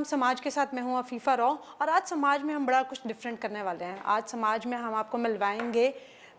नाम समाज के साथ मैं हूँ अफीफ़ा रॉ और आज समाज में हम बड़ा कुछ डिफरेंट करने वाले हैं। आज समाज में हम आपको मिलवाएंगे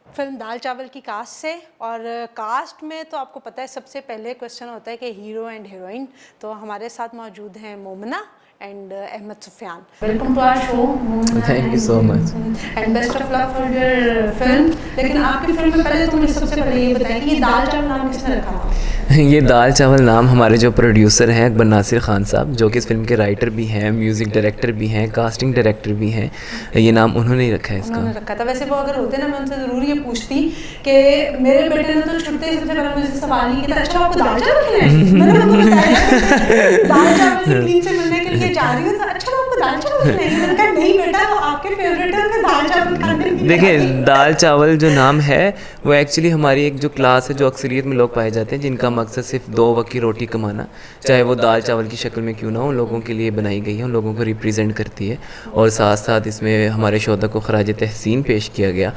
फिल्म दाल चावल की कास्ट से। और कास्ट में तो आपको पता है सबसे पहले क्वेश्चन होता है कि हीरो एंड हीरोइन। तो हमारे साथ मौजूद हैं Momna and Ahmed Sufiyan. Welcome to our show. Thank you so much and best of luck for your film. लेकिन आपकी फिल्म में पहले तो मुझे सबसे पहले ये बताइए कि दाल चावल नाम किसने रखा था? ये दाल चावल नाम हमारे जो प्रोड्यूसर हैं अकबर नासिर खान साहब, जो कि इस फिल्म के राइटर भी हैं, म्यूज़िक डायरेक्टर भी हैं, कास्टिंग डायरेक्टर भी हैं, ये नाम उन्होंने ही रखा है इसका। उन्होंने रखा था। वैसे वो अगर होते ना मैं उनसे ज़रूर ये पूछती कि मेरे बेटे ने तो छुट्टे ही सबसे पहले मुझे सवाल नहीं किया, अच्छा आपको दाल चावल खिलाए? मैंने उनको बताया दाल चावल की टीम से मिलने के लिए जा रही हूँ, तो अच्छा आपको दाल चावल खिलाएंगे? मैंने कहा नहीं बेटा, तो आपके फेवरेट है, मैं दाल चावल खाने नहीं। देखिए, दाल चावल जो नाम है वो एक्चुअली हमारी एक जो क्लास है, जो अक्सरियत में लोग पाए जाते हैं, जिनका मकसद सिर्फ 2 वक्त की रोटी कमाना, चाहे वो दाल चावल की शक्ल में क्यों ना हो, उन लोगों के लिए बनाई गई है, उन लोगों को रिप्रेजेंट करती है। और साथ साथ इसमें हमारे शोधा को खराज तहसीन पेश किया गया।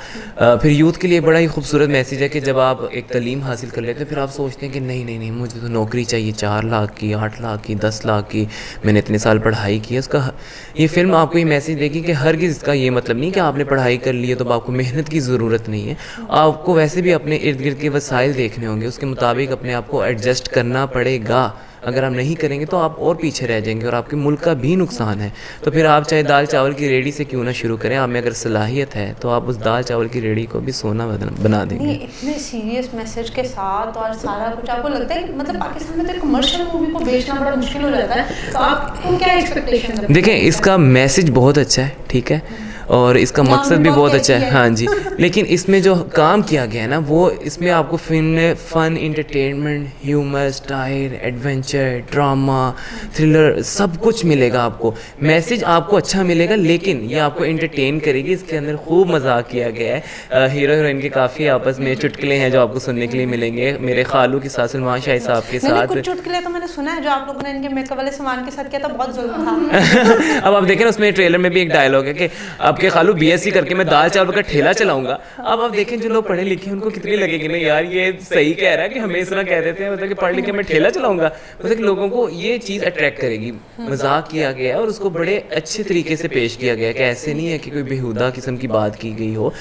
फिर यूथ के लिए बड़ा ही खूबसूरत मैसेज है कि जब आप एक तालीम हासिल कर लेते हैं, फिर आप सोचते हैं कि नहीं नहीं नहीं, मुझे तो नौकरी चाहिए 4 लाख की, 8 लाख की, 10 लाख की, मैंने इतने साल पढ़ाई की है। उसका ये फिल्म आपको ये मैसेज देगी कि हरगिज़ इसका ये मतलब नहीं कि आपने पढ़ाई कर ली है तो आपको मेहनत की ज़रूरत नहीं है। आपको वैसे भी अपने इर्द गिर्द के वसाइल देखने होंगे, उसके मुताबिक अपने आप को एडजस्ट करना पड़ेगा। अगर आप नहीं करेंगे तो आप और पीछे रह जाएंगे और आपके मुल्क का भी नुकसान है। तो फिर आप चाहे दाल चावल की रेडी से क्यों ना शुरू करें, आप में अगर सलाहियत है तो आप उस दाल चावल की रेडी को भी सोना बना देंगे। इतने सीरियस मैसेज के साथ और सारा कुछ, आपको लगता है कि मतलब पाकिस्तान में तो कमर्शियल मूवी को बेचना बड़ा मुश्किल हो जाता है, तो आपको क्या एक्सपेक्टेशन है? देखें, इसका मैसेज बहुत अच्छा है, ठीक है, और इसका मकसद भी बहुत अच्छा है, हाँ जी। लेकिन इसमें जो काम किया गया है ना, वो इसमें आपको फिल्म में fun, entertainment, humour, style, adventure, drama, thriller सब कुछ मिलेगा आपको। मैसेज आपको अच्छा मिलेगा, लेकिन ये आपको इंटरटेन करेगी। इसके अंदर खूब मजाक किया गया है। हीरो हीरोइन के काफ़ी आपस में चुटकुले हैं जो आपको सुनने के लिए मिलेंगे। मेरे खालू के साथ सलमान शाही साहब के साथ कुछ चुटकुले तो मैंने सुना है जो आप लोगों ने इनके मेकअप वाले सामान के साथ किया था, बहुत जुल्म था। अब आप देखें ना, उसमें ट्रेलर में भी एक डायलॉग है कि आपके खालू बीएससी करके मैं दाल चावल का ठेला चलाऊंगा। अब आप देखें, जो लोग पढ़े लिखे हैं उनको कितनी लगेगी ना, यार ये सही कह रहा है कि हमें इस तरह कह देते हैं, मतलब कि पढ़ लिख के मैं ठेला चलाऊंगा। मतलब कि लोगों को ये चीज़ अट्रैक्ट करेगी। मजाक किया गया है और उसको बड़े अच्छे तरीके से पेश किया गया है कि ऐसे नहीं है कि कोई बेहुदा किस्म की बात की गई हो।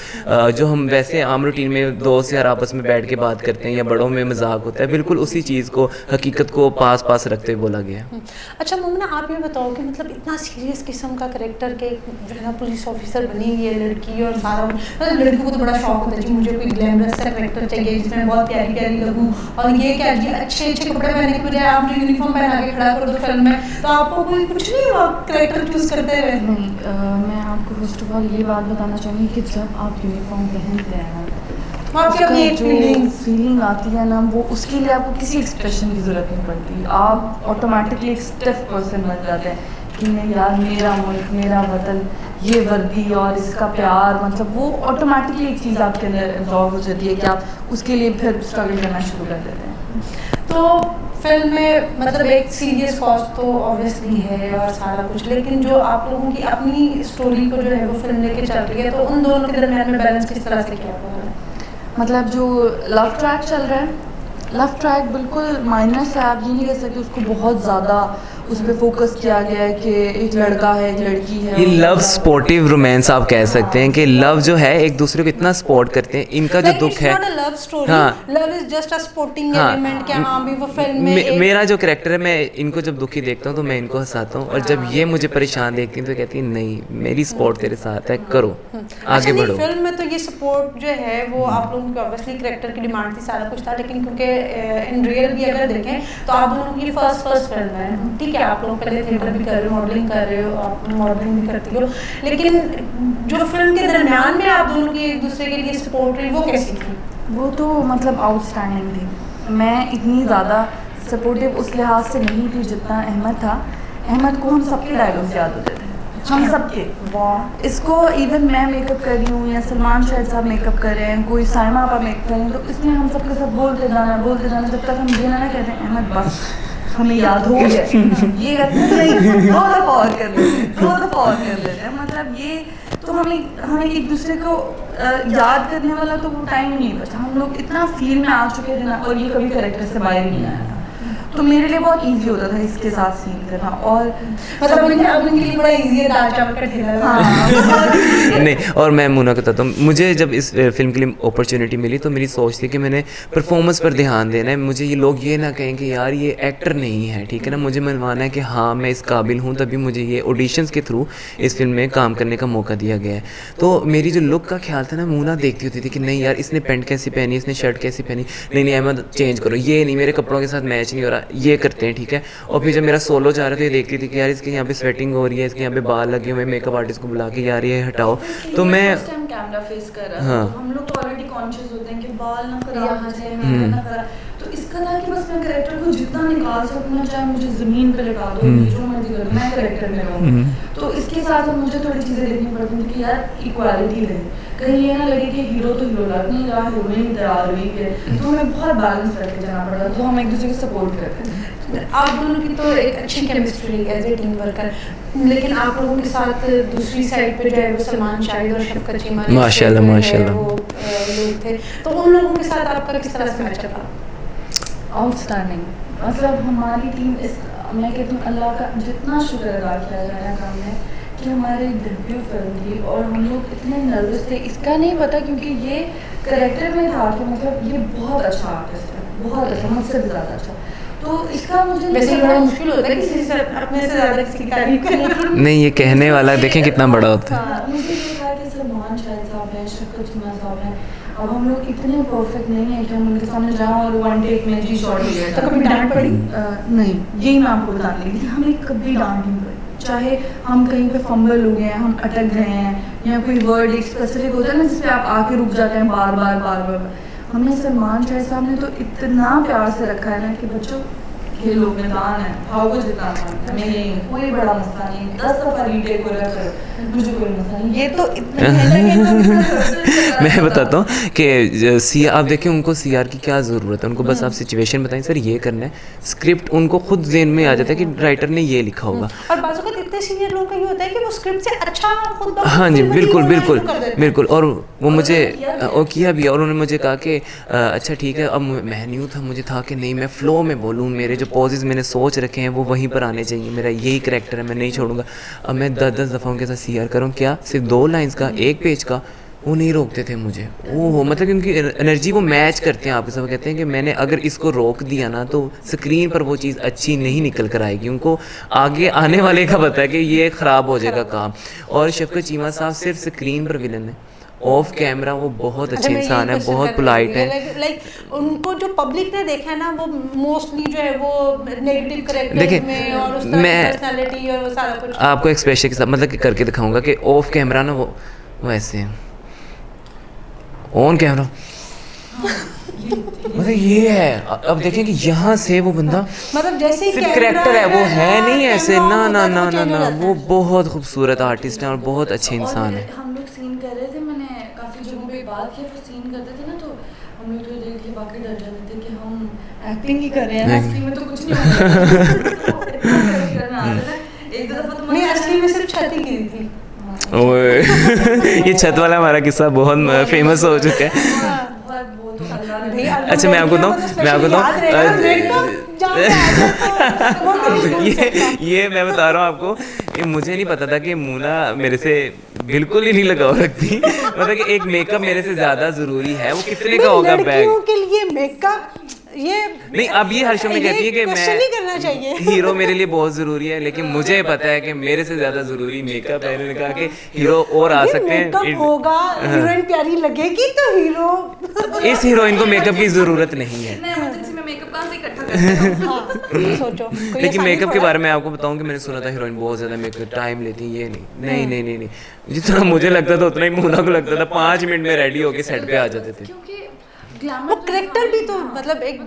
जो हम वैसे आम रूटीन में दोस्त यार आपस में बैठ के बात करते हैं या बड़ों में मजाक होता है, बिल्कुल उसी चीज़ को, हकीकत को पास पास रखते हुए बोला गया है। अच्छा मोमना, आप ये बताओ कि मतलब इतना सीरियस किस्म का कैरेक्टर के जो है ना पुलिस ऑफिसर बनी हुई है लड़की, और सारा मतलब लड़कियों को तो बड़ा शौक होता है जी मुझे कोई ग्लैमरस सा कैरेक्टर चाहिए जिसमें बहुत प्यारी प्यारी लगूं, और ये क्या जी अच्छे अच्छे कपड़े पहनने के बजाय आप मुझे यूनिफॉर्म पहना के खड़ा कर दो फिल्म में, तो आपको कोई कुछ नहीं हुआ कैरेक्टर चूज करते हुए? नहीं, मैं आपको फर्स्ट ऑफ ऑल ये बात बताना चाहूँगी कि जब आप यूनिफॉर्म पहनते हैं जो फीलिंग आती है ना, वो उसके लिए आपको किसी एक्सप्रेशन की ज़रूरत नहीं पड़ती। आप ऑटोमेटिकली एक स्टिफ पर्सन बन जाते हैं कि नहीं यार, मेरा मुल्क, मेरा वतन, ये वर्दी और इसका प्यार, मतलब वो ऑटोमेटिकली एक चीज़ आपके अंदर एब्जॉर्व हो जाती है कि आप उसके लिए फिर स्ट्रगल करना शुरू कर देते हैं। तो फिल्म में मतलब एक सीरियस कॉज तो ऑब्वियसली है और सारा कुछ, लेकिन जो आप लोगों की अपनी स्टोरी को जो है वो फिल्म लेके चल रही है, तो उन दोनों के दरमियान में बैलेंस किस तरह से किया हुआ है? मतलब जो लव ट्रैक चल रहा है, लव ट्रैक बिल्कुल माइनस है। आप ये नहीं कह सकते उसको बहुत ज़्यादा उस पर फोकस किया गया है कि एक लड़का है एक लड़की है। ये लव स्पोर्टिव रोमांस आप कह सकते हैं कि लव जो है एक दूसरे को इतना सपोर्ट करते हैं। इनका जो दुख है, love story, love is just a supporting element. क्या हाँ भी वो फिल्म में मेरा जो कैरेक्टर है, मैं इनको जब दुखी देखता हूँ तो मैं इनको हंसाता हूँ, और जब ये मुझे परेशान देखती हैं तो कहती है नहीं मेरी सपोर्ट तेरे साथ है, करो आगे बढ़ो। फिल्म में तो ये सपोर्ट जो है वो आप लोगों की ऑब्वियसली कैरेक्टर की डिमांड थी, सारा कुछ था, लेकिन क्योंकि इन रियल भी अगर देखें तो आप दोनों की फर्स्ट फिल्म है, ठीक है, आप लोग पहले थिएटर भी कर रहे हो, मॉडलिंग कर रहे हो, आप मॉडलिंग भी करती हो, लेकिन जो फिल्म के दरमियान में आप दोनों की एक दूसरे के लिए सपोर्ट रही वो कैसी थी? वो तो मतलब आउटस्टैंडिंग थी। मैं इतनी ज़्यादा सपोर्टिव उस लिहाज से नहीं थी जितना अहमद था। अहमद को हम सबके डायलॉग्स याद होते थे, हम सबके। वाह, इसको इवन मैं मेकअप कर रही हूँ या सलमान शाह साहब मेकअप कर रहे हैं, कोई साइमा आपा मेकअप कर रहे हैं, तो इसलिए हम सबके सब बोलते जाना जब तक हम ये ना कहते हैं अहमद बस हमें याद हो गया, ये करते नहीं, दो दफ़ा और कर लेते हैं। मतलब ये तो हमें एक दूसरे को याद करने वाला तो वो टाइम ही नहीं बचा। हम लोग इतना फील में आ चुके थे ना, और ये कभी कैरेक्टर से बाहर नहीं आया था। तो मेरे लिए बहुत इजी होता था इसके साथ सीन करना। और मतलब अब इनके लिए बड़ा इजी है दाल चावल का ठेला। हाँ नहीं, और मैं मुना को बताता हूँ, मुझे जब इस फिल्म के लिए अपॉर्चुनिटी मिली तो मेरी सोच थी कि मैंने परफॉर्मेंस पर ध्यान देना है। मुझे ये लोग ये ना कहें कि यार ये एक्टर नहीं है, ठीक है ना, मुझे मनवाना है कि हाँ मैं इस काबिल हूँ, तभी मुझे ये ऑडिशंस के थ्रू इस फिल्म में काम करने का मौका दिया गया है। तो मेरी जो लुक का ख्याल था ना, मुना देखती होती थी कि नहीं यार इसने पैंट कैसी पहनी, इसने शर्ट कैसी पहनी, नहीं अहमद चेंज करो, ये नहीं मेरे कपड़ों के साथ मैच नहीं हो रहा, ये करते हैं, ठीक है। और फिर जब मेरा सोलो जा रहा था, ये देखती थी कि यार इसके यहाँ पे स्वेटिंग हो रही है, इसके यहाँ पे बाल लगे हुए, मेकअप आर्टिस्ट को बुला के यार ये हटाओ। तो मैं कैमरा फेस कर रहा हाँ। था, तो हम लोग तो ऑलरेडी कॉन्शियस होते हैं कि बाल ना खराब हो जाए, मेकअप ना खराब। तो इसका था कि बस मैं कैरेक्टर को जितना निकाल सकूँ, चाहे मुझे ज़मीन पे लगा दो, जो मर्जी कर दो, मैं कैरेक्टर में रहूँ। तो इसके साथ मुझे थोड़ी चीज़ें देखनी पड़ती थी कि यार इक्वालिटी रहे, कहीं ये ना लगे कि हीरो तो हीरो लग नहीं रहा, हीरोइन तैयार हुई है। तो हमें बहुत बैलेंस करके जाना पड़ा, तो हम एक दूसरे को सपोर्ट करते थे। आप दोनों की तो एक अच्छी chemistry as a team worker, लेकिन आप लोगों के साथ दूसरी साइड पे जो है वो सलमान शाहिद और शफकत चीमा माशाल्लाह वो लोग थे, तो उन लोगों के साथ आपका किस तरह से मैच रहा? आउटस्टैंडिंग, मतलब हमारी टीम इस, मैं कहती हूँ अल्लाह का जितना शुक्र अदा किया जाए काम है कि हमारी डेब्यू फिल्म थी और हम लोग इतने नर्वस थे। इसका नहीं पता क्योंकि ये करेक्टर में था कि मतलब ये बहुत अच्छा आर्टिस्ट है, बहुत अच्छा, मुझसे भी ज़्यादा अच्छा। तो इसका मुझे वैसे बड़ा मुश्किल होता है किसी से अपने से ज़्यादा किसी की तारीफ करना। नहीं, ये कहने वाला देखें कितना बड़ा होता है। मुझे ये था कि सलमान शाहिद साहब हैं, शफकत चीमा साहब हैं, अब हम लोग इतने परफेक्ट नहीं है कि हम उनके सामने जाएं और वन टेक में जी शॉट लिया। तो कभी डांट पड़ी? नहीं, यही मैं आपको बता रही थी, हमें कभी डांट नहीं पड़ी। चाहे हम कहीं पे फंबल हो गए हैं, हम अटक गए हैं, या कोई वर्ड एक स्पेसिफिक होता है ना जिस पे आप आके रुक जाते हैं बार बार। हमने सलमान शाहिद साहब ने तो इतना प्यार से रखा है ना कि बच्चों खेलो, मैदान है, भागो जितना हमें यही है, कोई बड़ा मसला नहीं, 10 दफ़ा रीटेक हो रहा करो, मुझे कोई मसला नहीं। ये तो इतना मैं बताता हूँ कि सी आप देखें उनको सीआर की क्या ज़रूरत है, उनको बस आप सिचुएशन बताएं सर ये करना है, स्क्रिप्ट उनको खुद ज़हन में आ जाता है कि राइटर ने ये लिखा होगा। और बाज़ वक़्त इतने सीनियर लोगों का ये होता है कि वो स्क्रिप्ट से अच्छा खुद हाँ जी, बिल्कुल। और वो मुझे और किया भी, और उन्होंने मुझे कहा कि अच्छा ठीक है, अब मैं न्यू था, मुझे था कि नहीं मैं फ़्लो में बोलूँ, मेरे जो पॉजेस मैंने सोच रखे हैं वो वहीं पर आने चाहिए, मेरा यही करैक्टर है, मैं नहीं छोड़ूंगा। अब मैं 10 दफ़ा उनके साथ सीआर करूँ, क्या सिर्फ 2 लाइन्स का, 1 पेज का, वो नहीं रोकते थे मुझे। ओहो, मतलब उनकी एनर्जी वो मैच करते हैं आपके साथ। कहते हैं कि मैंने अगर इसको रोक दिया ना तो स्क्रीन पर वो चीज़ अच्छी नहीं निकल कर आएगी, उनको आगे आने वाले का पता है कि ये ख़राब हो जाएगा काम। और शफकत चीमा साहब सिर्फ स्क्रीन पर विलन है, ऑफ कैमरा वो बहुत अच्छे इंसान है, बहुत पोलाइट है। लाइक उनको जो पब्लिक ने देखा है ना, वो मोस्टली जो है वो नेगेटिव कैरेक्टर्स में और उस तरह की पर्सनालिटी और वो सारा कुछ आपको एक्सप्रेशन के साथ मतलब करके दिखाऊंगा कि ऑफ कैमरा ना वो ऐसे है, ऑन कैमरा मतलब ये है। अब देखें कि यहाँ से वो बंदा मतलब जैसे ही कैरेक्टर है वो है नहीं ऐसे, ना वो बहुत खूबसूरत आर्टिस्ट है और बहुत अच्छे इंसान है। हम लोग सीन कर रहे थे, मैंने काफ़ी जगहों पे बात की, वो सीन करते थे ना तो हम लोग तो देख के बाकी डर जाते थे कि हम एक्टिंग ही कर रहे हैं, असली में तो कुछ नहीं हो रहा है। एक दफ़ा तो मैं असली में सिर्फ छत ही गिरी थी। ये छत वाला हमारा किस्सा बहुत फेमस हो चुका है। अच्छा मैं आपको ये मैं बता रहा हूँ आपको, ये मुझे नहीं पता था कि मुना मेरे से बिल्कुल ही नहीं लगाव रखती, मतलब कि एक मेकअप मेरे से ज़्यादा ज़रूरी है। वो कितने का होगा बैग? लड़कियों के लिए मेकअप ये नहीं, अब ये हर शो में कहती है कि मैं हीरो मेरे लिए बहुत ज़रूरी है, लेकिन मुझे पता है कि मेरे से ज़्यादा ज़रूरी मेकअप है। इन्होंने कहा कि हीरो और आ सकते हैं, मेकअप होगा, हीरोइन प्यारी लगेगी तो हीरो, इस हीरोइन को मेकअप की ज़रूरत नहीं है। सोचो। लेकिन मेकअप के बारे में आपको बताऊं कि मैंने सुना था हीरोइन बहुत ज़्यादा मेकअप टाइम लेती है। ये नहीं, जितना मुझे लगता था उतना ही मुना को लगता था। 5 मिनट में रेडी होके सेट पे आ जाते थे। वो करेक्टर भी तो मतलब एक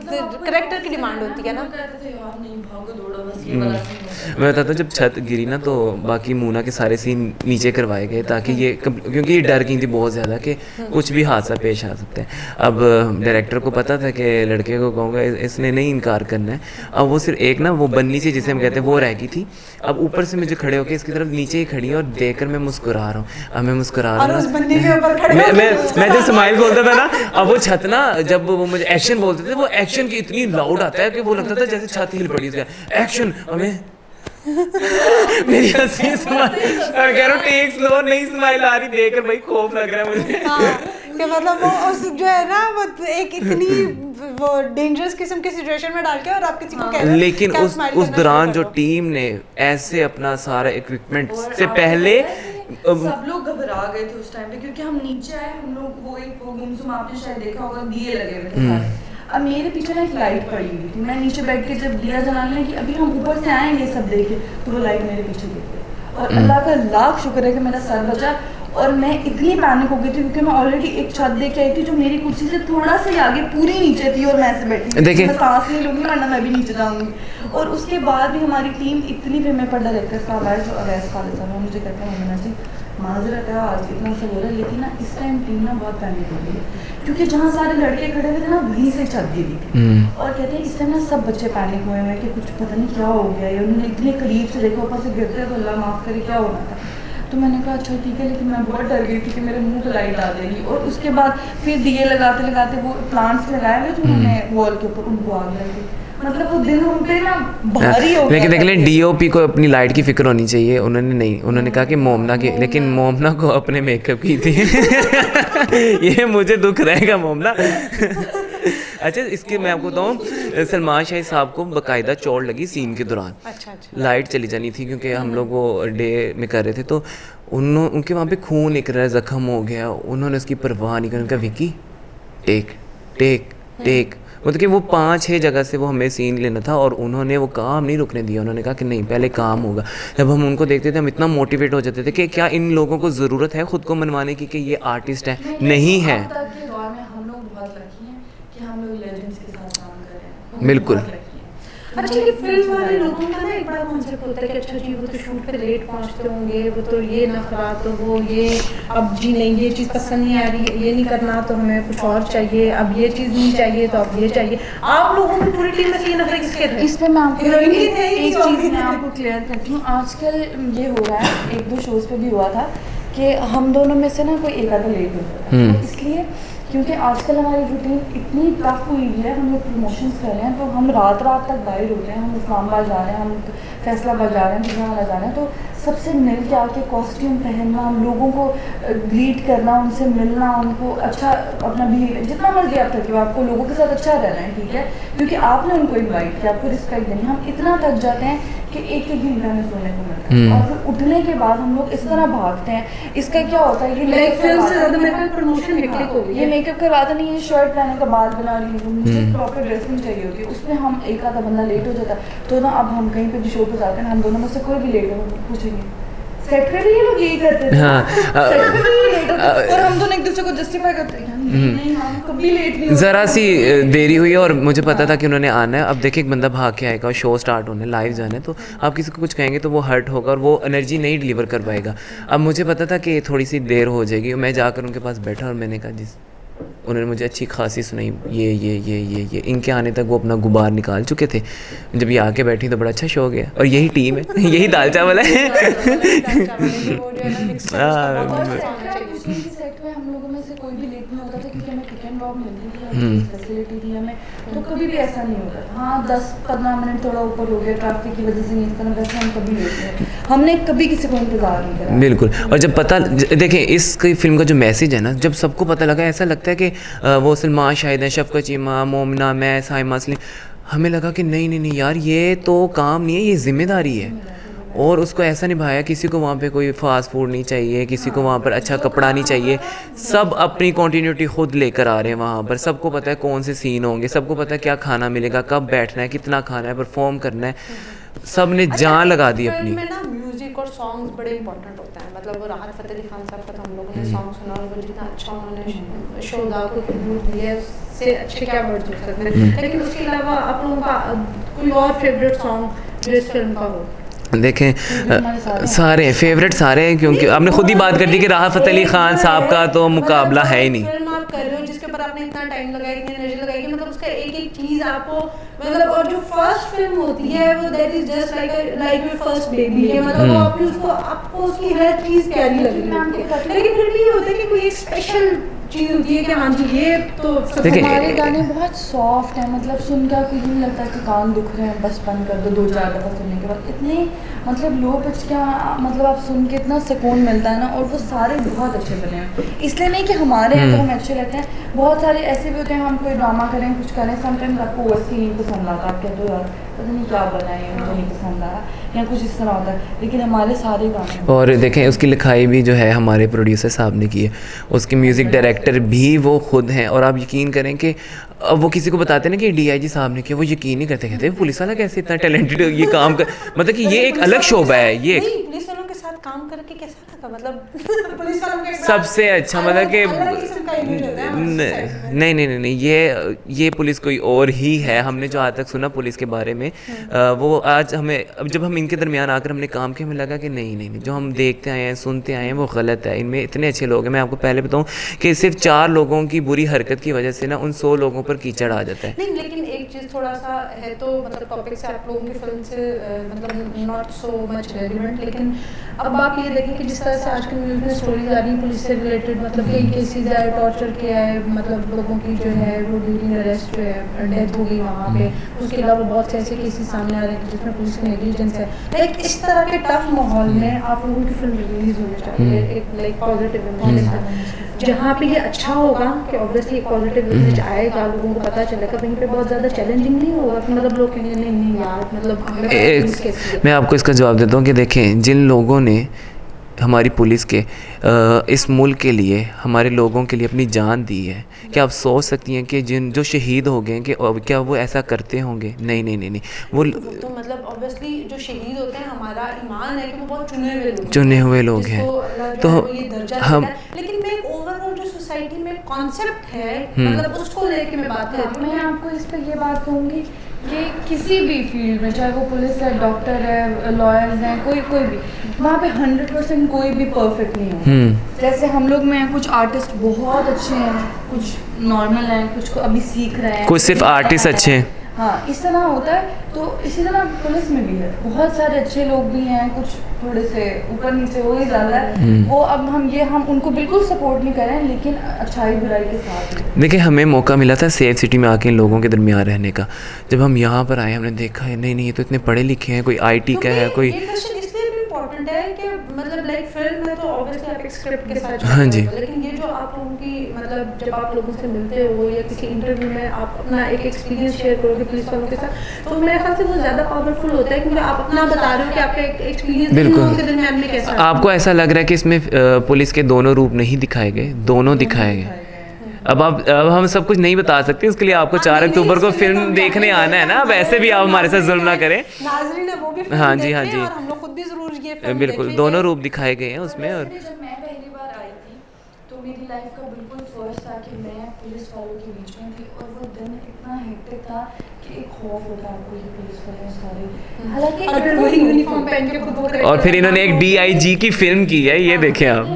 करेक्टर की डिमांड होती है ना। कहते थे यार नहीं भागो दौड़ो बस ये वाला सीन मैं बताता हूँ, जब छत गिरी ना तो बाकी मूना के सारे सीन नीचे करवाए गए ताकि ये क्योंकि ये डर गई थी बहुत ज़्यादा कि कुछ भी हादसा पेश आ सकता है। अब डायरेक्टर को पता था कि लड़के को कहूँगा इसने नहीं इनकार करना है। अब वो सिर्फ एक ना वो बन्नी सी जिसे हम कहते हैं वो रह गई थी। अब ऊपर से मुझे खड़े होकर इसकी तरफ नीचे ही खड़ी है और देखकर मैं मुस्कुरा रहा हूँ। अब मैं मुस्कुरा रहा हूँ, मैं जब स्माइल बोलता था ना, अब वो छत ना जब वो मुझे एक्शन बोलते थे वो एक्शन की इतनी लाउड आता है कि वो लगता था जैसे छत हिल पड़ी उसका एक्शन। हमें मेरी हंसी स्माइल और कह रहा हूँ टेक स्लो, नहीं स्माइल आ रही, देखकर भाई खौफ लग रहा है मुझे। कि मतलब वो उस जो है ना वो एक इतनी वो डेंजरस किस्म की सिचुएशन में डाल के और आप किसी को कह रहे हैं, लेकिन उस दौरान जो टीम ने ऐसे अपना सारा इक्विपमेंट से पहले सब लोग घबरा गए थे उस टाइम पे, क्योंकि हम नीचे आए, हम लोग वो एक गुमसुम आपने शायद देखा होगा, दिए लगे हुए थे सारे। अब मेरे पीछे ना एक लाइट पड़ी हुई थी, मैं नीचे बैठ के जब दिया जलाने लगी, अभी हम ऊपर से आए ये सब देखे तो वो लाइट मेरे पीछे गिर गई और अल्लाह का लाख शुक्र है कि मेरा सर बचा। और मैं इतनी पैनिक हो गई थी क्योंकि मैं ऑलरेडी एक छत देख के आई थी जो मेरी कुर्सी से थोड़ा सा ही आगे पूरी नीचे थी और मैं ऐसे बैठी थी, मैं सांस नहीं लूंगी वरना मैं भी नीचे जाऊंगी। और उसके बाद भी हमारी टीम इतनी, फिर मैं पर डायरेक्टर साहब आए जो अवैस खालिद साहब, मुझे कहते हैं मम्मी जी माजरत है आज इतना सब हो रहा है, लेकिन ना इस टाइम टीम ना बहुत पैनिक हो गई है क्योंकि जहाँ सारे लड़के खड़े हुए थे ना वहीं से छत गिरी थी। और कहते हैं इस टाइम ना सब बच्चे पैनिक हुए हैं कि कुछ पता नहीं क्या हो गया है, उन्होंने इतने करीब से देखा ऊपर से गिरते तो अल्लाह माफ़ करे क्या होना था। तो मैंने कहा अच्छा ठीक है, लेकिन मैं बहुत डर गई थी कि मेरे मुंह पे लाइट आ जाएगी। और उसके बाद फिर दिए लगाते लगाते वो प्लांट्स लगाए हुए थे उन्होंने वॉल के ऊपर, उनको आग लग गई। मतलब वो दिन उन पे ना भारी हो गया। लेकिन देख लें डीओपी को अपनी लाइट की फिक्र होनी चाहिए, उन्होंने नहीं, उन्होंने कहा कि मोमना की, लेकिन मोमना को अपने मेकअप की थी। ये मुझे दुख रहेगा मोमना। अच्छा इसके मैं आपको बताऊँ, सलमान शाही साहब को बाकायदा चोट लगी सीन के दौरान। अच्छा। लाइट चली जानी थी क्योंकि हम लोग वो डे में कर रहे थे तो उनके वहाँ पे खून निकल रहा है, ज़ख्म हो गया, उन्होंने उसकी परवाह नहीं की। उनका विकी टेक टेक टेक, मतलब कि वो 5-6 जगह से वो हमें सीन लेना था और उन्होंने वो काम नहीं रुकने दिया। उन्होंने कहा कि नहीं पहले काम होगा। जब हम उनको देखते थे हम इतना मोटिवेट हो जाते थे कि क्या इन लोगों को ज़रूरत है ख़ुद को मनवाने की कि ये आर्टिस्ट है, नहीं है। हम लोग बहुत लकी हैं कि हम लोग लेजेंड्स के साथ काम कर रहे हैं, बिल्कुल। अच्छा ये फिल्म वाले लोगों का ना एक बड़ा कॉन्सेप्ट होता है कि अच्छा जी वो तो शूट पे लेट पहुंचते होंगे, वो तो ये नफरत तो वो ये, अब जी नहीं ये चीज़ पसंद नहीं आ रही, ये नहीं करना तो हमें कुछ और चाहिए, अब ये चीज़ नहीं चाहिए तो अब ये चाहिए। आप लोगों की पूरी टीम में से ये नफरत किसके थे? इस पर मैं आपको एक चीज़ मैं आपको क्लियर करती हूँ। आजकल ये हो रहा है, 1-2 शोज़ पे भी हुआ था कि हम दोनों में से ना कोई एक आधा लेट होता है, इसलिए क्योंकि आजकल हमारी रूटीन इतनी टफ हुई है, हम लोग प्रमोशंस कर रहे हैं तो हम रात तक बाहर होते हैं, हम इस्लामाबाद जा रहे हैं, हम फैसलाबाद जा रहे हैं, गुजरात जा रहे हैं, तो सबसे मिल के आके कॉस्ट्यूम पहनना, लोगों को ग्रीट करना, उनसे मिलना, उनको अच्छा अपना बिहेवियर जितना मर्जी आप थके, आपको लोगों के साथ अच्छा रहना है, ठीक है, क्योंकि आपने उनको इन्वाइट किया, आपको रिस्पेक्ट देनी। हम इतना थक जाते हैं कि एक घंटा में सोने को मिलता है और फिर उठने के बाद हम लोग इस तरह भागते हैं। इसका क्या होता है, ये फिल्म से ज़्यादा मेरे प्रमोशन हेक्टिक हो गई है। ये मेकअप करवाता नहीं है, शर्ट पहने का बाल बना रही है, मुझे प्रॉपर ड्रेसिंग चाहिए होती है, उसमें हम एक आधा बंदा लेट हो जाता है। तो ना अब हम कहीं पे भी शो पे जाते हैं, हम दोनों में से कोई भी लेट हो पूछेंगे सेट पे भी ये लोग यही करते थे, सेट पे भी ये लेट होते और हम दोनों एक दूसरे को जस्टिफाई करते हैं नहीं हम कभी लेट नहीं। ज़रा सी देरी हुई और मुझे पता था कि उन्होंने आना है। अब देखिए एक बंदा भाग के आएगा और शो स्टार्ट होने लाइव जाना है, तो आप किसी को कुछ कहेंगे तो वो हर्ट होगा और वो एनर्जी नहीं डिलीवर कर पाएगा। अब मुझे पता था कि थोड़ी सी देर हो जाएगी, मैं जाकर उनके पास बैठा और मैंने कहा जिस उन्होंने मुझे अच्छी खासी सुनाई, ये इनके आने तक वो अपना गुबार निकाल चुके थे। जब ये आके बैठी तो बड़ा अच्छा शो हो गया और यही टीम है, यही दाल चावल है। हम लोगों में से कोई भी लेट नहीं होता था क्योंकि हमें टिक एंड ड्रॉप मिलती थी, फैसिलिटी थी हमें, तो कभी भी ऐसा नहीं होता था। हाँ 10-15 मिनट थोड़ा ऊपर हो गया ट्रैफिक की वजह से, नहीं इस तरह वैसे हम कभी लेट नहीं, हमने कभी किसी को इंतजार नहीं करा। बिल्कुल। और जब पता देखें इसकी फिल्म का जो मैसेज है ना, जब सबको पता लगा ऐसा लगता है कि वो सलमान शाहिद हैं, शफकत चीमा, मोमना, मैं, साइमा सलीम, हमें लगा कि नहीं यार ये तो काम नहीं है, ये जिम्मेदारी है। और उसको ऐसा निभाया, किसी को वहाँ पे कोई फास्ट फूड नहीं चाहिए, किसी को वहाँ पर अच्छा कपड़ा नहीं चाहिए, सब अपनी कंटिन्यूटी खुद लेकर आ रहे हैं वहाँ पर। सबको पता है कौन से सीन होंगे, सबको पता है क्या खाना मिलेगा, कब बैठना है, कितना खाना है, परफॉर्म करना है, सब ने जान लगा दी अपनी। में ना म्यूजिक और सॉन्ग्स बड़े इंपॉर्टेंट होते हैं। मतलब वो राहत फ़तेह अली खान साहब का तो हम लोगों ने सॉन्ग सुना और वो जितना अच्छा उन्होंने शोधा को ट्रिब्यूट दिया है उससे अच्छे क्या वर्ड्स हो सकते हैं। लेकिन उसके अलावा आप लोगों का कोई और फेवरेट सॉन्ग जो इस फिल्म का हो? देखें सारे फेवरेट सारे हैं, क्योंकि आपने खुद ही बात कर दी कि राहत फ़तेह अली ख़ान साहब का तो मुकाबला है ही नहीं। फिल्म आप कर रहे हो जिसके ऊपर आपने इतना टाइम लगाया, इतनी एनर्जी लगाई, कि मतलब उसका एक एक चीज़ आपको मतलब, और जो फर्स्ट फिल्म होती है वो that is just like your first baby है, मतलब वो आपको उसकी हर चीज़ प्यारी लग रही होती है, लेकिन फिर भी ये होता है कि कोई एक स्पेशल चीज़ होती है कि हाँ जी ये तो हमारे गाने बहुत सॉफ्ट हैं, मतलब सुन के आपको नहीं लगता कि कान दुख रहे हैं, बस बंद कर दो 2-4 दफ़ा सुनने के बाद, इतने मतलब लो पिच का मतलब आप सुन के इतना सुकून मिलता है ना, और वो सारे बहुत अच्छे बने हैं, इसलिए नहीं कि हमारे हैं तो हमें अच्छे लगते हैं, बहुत सारे ऐसे भी होते हैं हम कोई ड्रामा करें कुछ करें, समटाइम्स आपको वैसे ही नहीं पसंद आता, आप कहते हो यार पता नहीं क्या बनाए मुझे नहीं पसंद आया, या कुछ इस तरह होता है, लेकिन हमारे सारे गाने। और देखें उसकी लिखाई भी जो है हमारे प्रोड्यूसर साहब ने की है, उसके म्यूज़िक डायरेक्टर भी वो खुद हैं, और आप यकीन करें कि अब वो किसी को बताते हैं ना कि डीआईजी साहब ने किया, वो यकीन नहीं करते, कहते पुलिस वाला कैसे इतना टैलेंटेड ये काम कर, मतलब कि ये एक अलग शोबा है ये। पुलिस वालों के साथ काम करके कैसा लगा, मतलब पुलिस वालों के सबसे अच्छा मतलब कि नहीं ये पुलिस कोई और ही है, हमने जो आज तक सुना पुलिस के बारे में वो आज हमें, अब जब हम इनके दरमियान आकर हमने काम किया, हमें लगा कि नहीं जो हम देखते आए हैं सुनते आए हैं वो गलत है, इनमें इतने अच्छे लोग हैं। मैं आपको पहले बताऊं कि सिर्फ 4 लोगों की बुरी हरकत की वजह से ना उन 100 लोगों पर कीचड़ आ जाता है। नहीं, लेकिन एक चीज़ थोड़ा सा है तो मतलब टॉपिक से आप लोगों की फिल्म से मतलब नॉट सो मच रेलिवेंट, लेकिन अब आप ये देखें कि जिस तरह से आजकल न्यूज़ में स्टोरीज आ रही हैं पुलिस से रिलेटेड, मतलब कई केसेज आए टॉर्चर के आए, मतलब लोगों की जो है वो ड्यूरिंग अरेस्ट जो है डेथ हो गई वहाँ पे, उसके अलावा बहुत से ऐसे केसेस सामने आ रहे हैं जिसमें पुलिस की नेग्लिजेंस है। लाइक इस तरह के टफ माहौल में आप लोगों की फिल्म रिलीज होनी चाहिए एक लाइक पॉजिटिव इमेज, जहाँ पे ये अच्छा होगा कि ऑब्वियसली एक पॉजिटिव इमेज आएगा, लोगों को पता चलेगा, वहीं पे बहुत ज़्यादा चैलेंजिंग नहीं होगा कि मतलब लोग कहेंगे नहीं यार मतलब मैं आपको इसका जवाब देता हूँ कि देखें जिन लोगों ने हमारी पुलिस के इस मुल्क के लिए हमारे लोगों के लिए अपनी जान दी है, क्या आप सोच सकती हैं कि जो शहीद हो गए कि क्या वो ऐसा करते होंगे? नहीं वो तो मतलब ऑब्वियसली जो शहीद होते हैं हमारा ईमान है कि वो बहुत चुने हुए लोग हैं, तो हम, लेकिन मैं ओवरऑल जो सोसाइटी में कॉन्सेप्ट है मतलब उसको लेके मैं बात कर रही हूँ। मैं आपको इस पर ये बात कहूँगी कि किसी भी फील्ड में, चाहे वो पुलिस है, डॉक्टर है, लॉयर्स हैं, कोई भी, वहाँ पे 100% कोई भी परफेक्ट नहीं होगा। जैसे हम लोग में कुछ आर्टिस्ट बहुत अच्छे हैं, कुछ नॉर्मल हैं, कुछ को अभी सीख रहे हैं, कुछ सिर्फ आर्टिस्ट अच्छे हैं, हाँ इस तरह होता है। तो इसी तरह पुलिस में भी है, बहुत सारे अच्छे लोग भी हैं, कुछ थोड़े से ऊपर नीचे हो ही जाता है वो। अब हम उनको बिल्कुल सपोर्ट नहीं करें, लेकिन अच्छाई बुराई के साथ। देखिए हमें मौका मिला था सेफ सिटी में आके इन लोगों के दरमियान रहने का, जब हम यहाँ पर आए हमने देखा है नहीं ये तो इतने पढ़े लिखे हैं, कोई आईटी का है, कोई है कि मतलब लाइक फिल्म में तो ऑब्वियसली आप एक स्क्रिप्ट के साथ हाँ जी, लेकिन ये जो आप लोगों की मतलब जब आप लोगों से मिलते हो या किसी इंटरव्यू में आप अपना एक एक्सपीरियंस शेयर करोगे पुलिस वालों के साथ, तो मेरे ख्याल से वो ज़्यादा पावरफुल होता है क्योंकि आप अपना बता रहे हो कि आपका एक एक्सपीरियंस बिल्कुल के दरमियान में कैसा। आपको ऐसा लग रहा है कि इसमें पुलिस के दोनों रूप नहीं दिखाए गए, दोनों दिखाए गए। अब हम सब कुछ नहीं बता सकते, उसके लिए आपको 4 अक्टूबर को फिल्म देखने आना है ना, वैसे भी आप हमारे साथ जुल्म ना करें। हाँ जी हम लोग खुद भी जरूर ये बिल्कुल दोनों रूप दिखाए गए हैं उसमें। और जब मैं पहली बार आई थी तो मेरी लाइफ का बिल्कुल फर्स्ट था कि मैं पुलिस वालों के बीच में थी, और वो दिन इतना हेक्टिक था कि एक खौफ होता आपको ये पुलिस वाले सारे, हालांकि वही यूनिफॉर्म पहन के खुद, और फिर इन्होंने एक DIG की फिल्म की है, ये देखें आप।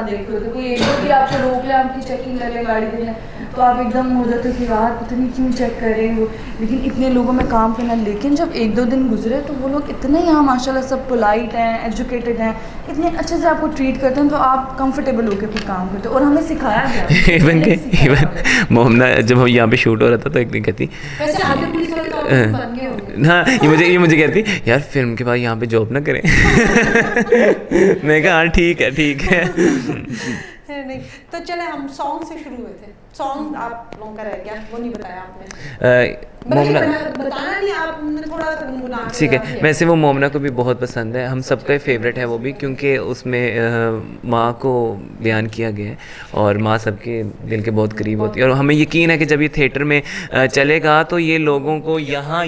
देख रहे थे कोई एक भी आपको रोक ले, आपकी चेकिंग करे गाड़ी के, तो आप एकदम हो जाते कि यार पता नहीं क्यों चेक कर रहे हो, लेकिन इतने लोगों में काम करना। लेकिन जब 1-2 दिन गुजरे तो वो लोग इतने यहाँ माशाल्लाह सब पोलाइट हैं, एजुकेटेड हैं, इतने अच्छे से आपको ट्रीट करते हैं, तो आप कंफर्टेबल होकर फिर काम करते हो। और हमें सिखाया गया इवन मोहम्मदा जब हम यहाँ पे शूट हो रहा था तो एक दिन कहती हाँ ये मुझे कहती यार फिल्म के बाद यहाँ पे जॉब ना करें। मैं कहा हाँ ठीक है नहीं तो चले हम सॉन्ग से शुरू हुए थे। सॉन्ग आप लोगों का रह गया, वो नहीं बताया आपने। बताना नहीं, आपने थोड़ा सा गुनगुना के ठीक है। वैसे वो मोमना को भी बहुत पसंद है, हम सबका फेवरेट है वो भी, क्योंकि उसमें माँ को बयान किया गया है और माँ सबके दिल के बहुत करीब होती है। और हमें यकीन है कि जब ये थिएटर में चलेगा तो ये लोगों को यहाँ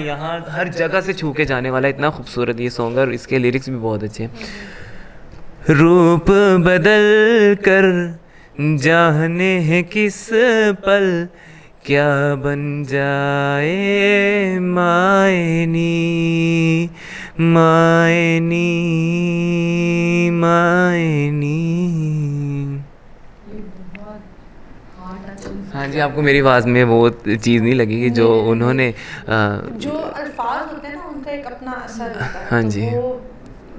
हर जगह से छू के जाने वाला, इतना खूबसूरत ये सॉन्ग है और इसके लिरिक्स भी बहुत अच्छे हैं। रूप बदल कर जाने हैं किस पल क्या बन जाए मायनी मायनी मायनी। हाँ जी, आपको मेरी आवाज़ में वो चीज़ नहीं लगी कि जो उन्होंने जो अल्फाज होते हैं ना उनका एक अपना असर होता है। हाँ तो जी। वो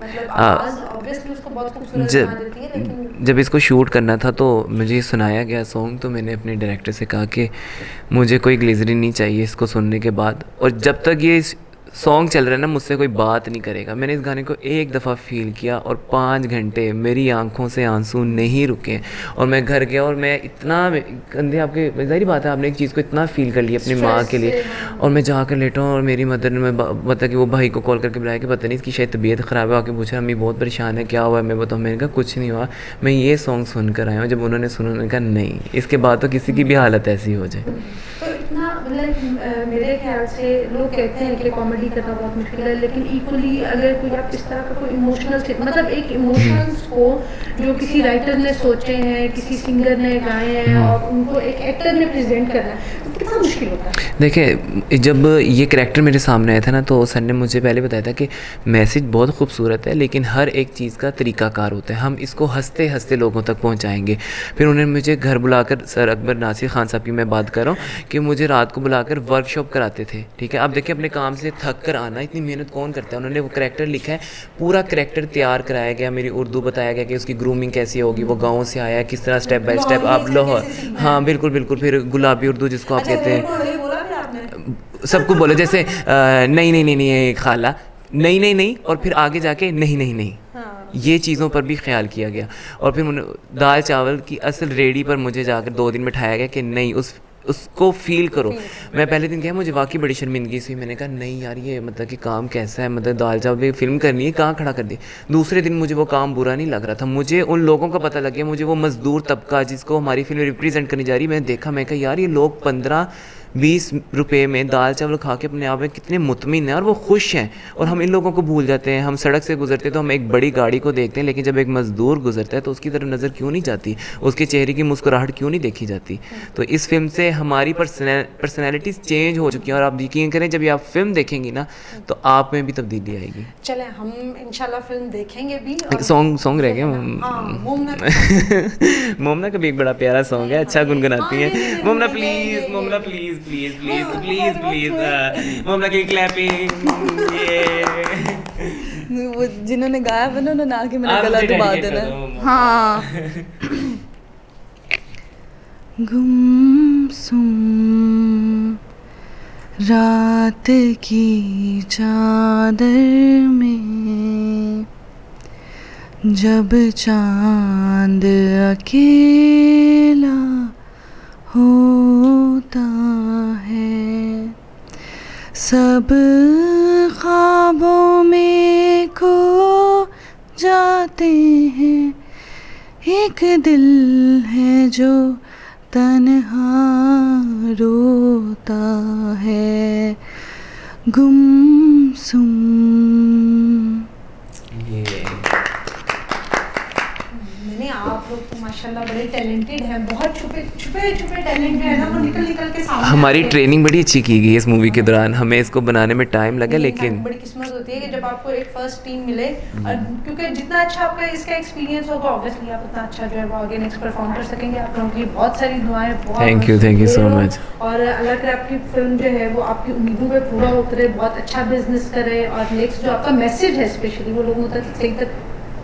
मतलब आ, आवाज़ ऑब्वियसली उसको बहुत खूबसूरत बना देती है, लेकिन जब इसको शूट करना था तो मुझे सुनाया गया सॉन्ग, तो मैंने अपने डायरेक्टर से कहा कि मुझे कोई ग्लिसरीन नहीं चाहिए इसको सुनने के बाद, और जब तक ये सॉन्ग चल रहा है ना मुझसे कोई बात नहीं करेगा। मैंने इस गाने को एक दफ़ा फ़ील किया और 5 घंटे मेरी आंखों से आंसू नहीं रुके, और मैं घर गया और मैं इतना कंधे आपके, ज़ाहिर बात है आपने एक चीज़ को इतना फ़ील कर लिया अपनी माँ के लिए, और मैं जाकर लेटा हूँ और मेरी मदर ने मतलब कि वो भाई को कॉल करके बुलाया कि पता नहीं इसकी शायद तबीयत ख़राब है, आके पूछा अम्मी बहुत परेशान है क्या हुआ है, मैं बताऊँ, मैंने कहा कुछ नहीं हुआ, मैं ये सॉन्ग सुन कर आया हूँ। जब उन्होंने सुना उन्होंने कहा नहीं, इसके बाद तो किसी की भी हालत ऐसी हो जाए। तो इतना मतलब मेरे ख्याल से लोग कहते हैं कि कॉमेडी करना बहुत मुश्किल है, लेकिन इक्वली अगर कोई आप इस तरह का कोई इमोशनल मतलब एक इमोशंस को जो किसी राइटर ने सोचे हैं, किसी सिंगर ने गाए हैं और उनको एक एक्टर ने प्रेजेंट करना है, तो कितना मुश्किल होता है। देखिए, जब ये करैक्टर मेरे सामने आया था ना तो सर ने मुझे पहले बताया था कि मैसेज बहुत खूबसूरत है लेकिन हर एक चीज़ का तरीक़ाकार होता है, हम इसको हंसते हंसते लोगों तक पहुंचाएंगे। फिर उन्होंने मुझे घर बुलाकर, सर अकबर नासिर खान साहब की मैं बात कर रहा हूँ, कि मुझे रात को बुलाकर वर्कशॉप कराते थे। ठीक है, अब देखिए अपने काम से थक कर आना, इतनी मेहनत कौन करता है। उन्होंने वो करैक्टर लिखा है, पूरा करैक्टर तैयार कराया गया, मेरी उर्दू बताया गया कि उसकी ग्रूमिंग कैसी होगी, वो गाँव से आया है किस तरह स्टेप बाय स्टेप आप लाहौर, हाँ बिल्कुल बिल्कुल। फिर गुलाबी उर्दू जिसको आप कहते हैं, सबको बोले जैसे नहीं नहीं नहीं नहीं खाला, नहीं नहीं नहीं, और फिर आगे जाके नहीं नहीं नहीं, ये चीज़ों पर भी ख्याल किया गया। और फिर दाल चावल की असल रेडी पर मुझे जाकर 2 दिन बैठाया गया कि नहीं उसको फ़ील करो। मैं पहले दिन गया, मुझे वाकई बड़ी शर्मिंदगी सी, मैंने कहा नहीं यार ये मतलब कि काम कैसा है, मतलब दाल चावल भी फिल्म करनी है, कहाँ खड़ा कर दी। दूसरे दिन मुझे वो काम बुरा नहीं लग रहा था, मुझे उन लोगों का पता लग गया, मुझे वो मज़दूर तबका जिसको हमारी फिल्म रिप्रेजेंट करनी जा रही, मैंने देखा, मैं कहा यार ये लोग 15-20 रुपए में दाल चावल खा के अपने आप में कितने मुतमिन हैं और वो खुश हैं, और हम इन लोगों को भूल जाते हैं। हम सड़क से गुजरते तो हम एक बड़ी गाड़ी को देखते हैं, लेकिन जब एक मज़दूर गुजरता है तो उसकी तरफ नज़र क्यों नहीं जाती, उसके चेहरे की मुस्कुराहट क्यों नहीं देखी जाती। तो इस फिल्म से हमारी पर्सनैलिटीज़ चेंज हो चुकी हैं, और आप यकीन करें जब ये आप फिल्म देखेंगी ना तो आप में भी तब्दीली आएगी। चलें हम इंशाल्लाह फिल्म देखेंगे भी। सॉन्ग रह गया, मोमना का भी एक बड़ा प्यारा सॉन्ग है, अच्छा गुनगुनाती है। Momna please, Momna please please please please please, Momna की क्लैपिंग। वो जिन्होंने गाया वो ना उन्होंने आके मेरा गला दबा देना। हाँ। गुमसुम रात की चादर में जब चांद अकेला होता है, सब ख्वाबों में खो जाते हैं, एक दिल है जो तन्हा रोता है, गुमसुम। आप लोग तो माशाल्लाह बड़े टैलेंटेड हैं, बहुत छुपे टैलेंट जो है ना वो निकल के सामने। हमारी ट्रेनिंग बड़ी अच्छी की गई इस मूवी के दौरान, हमें इसको बनाने में टाइम लगा, लेकिन बड़ी किस्मत होती है कि जब आपको एक फर्स्ट टीम मिले, और क्योंकि जितना अच्छा आपका इसका एक्सपीरियंस होगा ऑब्वियसली आप उतना अच्छा जो है वो आगे नेक्स्ट परफॉर्म कर सकेंगे। आप लोगों की बहुत सारी दुआएं, बहुत थैंक यू सो मच। और अल्लाह करे आपकी फिल्म जो है वो आपकी उम्मीदों पे पूरा उतरे, बहुत अच्छा बिजनेस करे, और नेक्स्ट जो आपका मैसेज है स्पेशली वो लोगों तक सही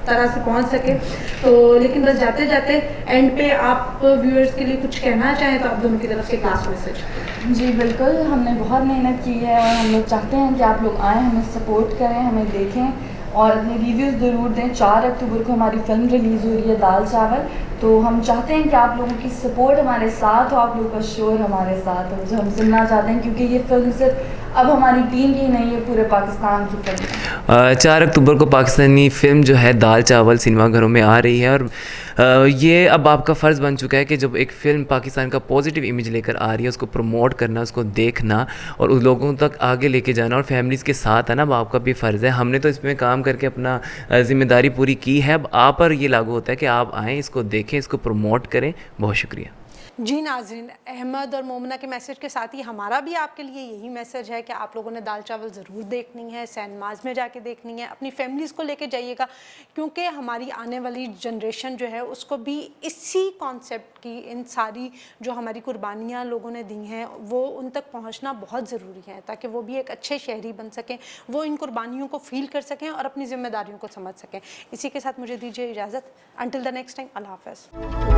तरह से पहुंच सके। तो लेकिन बस जाते जाते एंड पे आप व्यूअर्स के लिए कुछ कहना चाहें तो आप दोनों की तरफ से क्लास मैसेज। जी बिल्कुल, हमने बहुत मेहनत की है और हम लोग चाहते हैं कि आप लोग आएँ, हमें सपोर्ट करें, हमें देखें और अपने रिव्यूज़ ज़रूर दें। 4 अक्टूबर को हमारी फ़िल्म रिलीज़ हो रही है दाल चावल, तो हम चाहते हैं कि आप लोगों की सपोर्ट हमारे साथ हो, आप लोगों का शोर हमारे साथ हो, जो हम सुनना चाहते हैं, क्योंकि ये फिल्म सिर्फ अब हमारी टीम की नहीं है, पूरे पाकिस्तान की फिल्म है। 4 अक्टूबर को पाकिस्तानी फ़िल्म जो है दाल चावल सिनेमाघरों में आ रही है, और ये अब आपका फ़र्ज़ बन चुका है कि जब एक फ़िल्म पाकिस्तान का पॉजिटिव इमेज लेकर आ रही है उसको प्रमोट करना, उसको देखना और उस लोगों तक आगे लेके जाना, और फैमिलीज़ के साथ है ना, अब आपका भी फ़र्ज़ है। हमने तो इसमें काम करके अपना ज़िम्मेदारी पूरी की है, अब आप पर ये लागू होता है कि आप आएँ, इसको देखें, इसको प्रमोट करें। बहुत शुक्रिया। जी नाज़रीन, अहमद और मोमना के मैसेज के साथ ही हमारा भी आपके लिए यही मैसेज है कि आप लोगों ने दाल चावल ज़रूर देखनी है, सैनमाज़ में जाके देखनी है, अपनी फैमिलीज़ को लेके जाइएगा, क्योंकि हमारी आने वाली जनरेशन जो है उसको भी इसी कॉन्सेप्ट की, इन सारी जो हमारी कुर्बानियाँ लोगों ने दी हैं वो उन तक पहुँचना बहुत ज़रूरी है, ताकि वो भी एक अच्छे शहरी बन सकें, वो इन कुर्बानियों को फ़ील कर सकें और अपनी ज़िम्मेदारियों को समझ सकें। इसी के साथ मुझे दीजिए इजाज़त। अंटिल द नेक्स्ट टाइम, अल्लाह हाफ़िज़।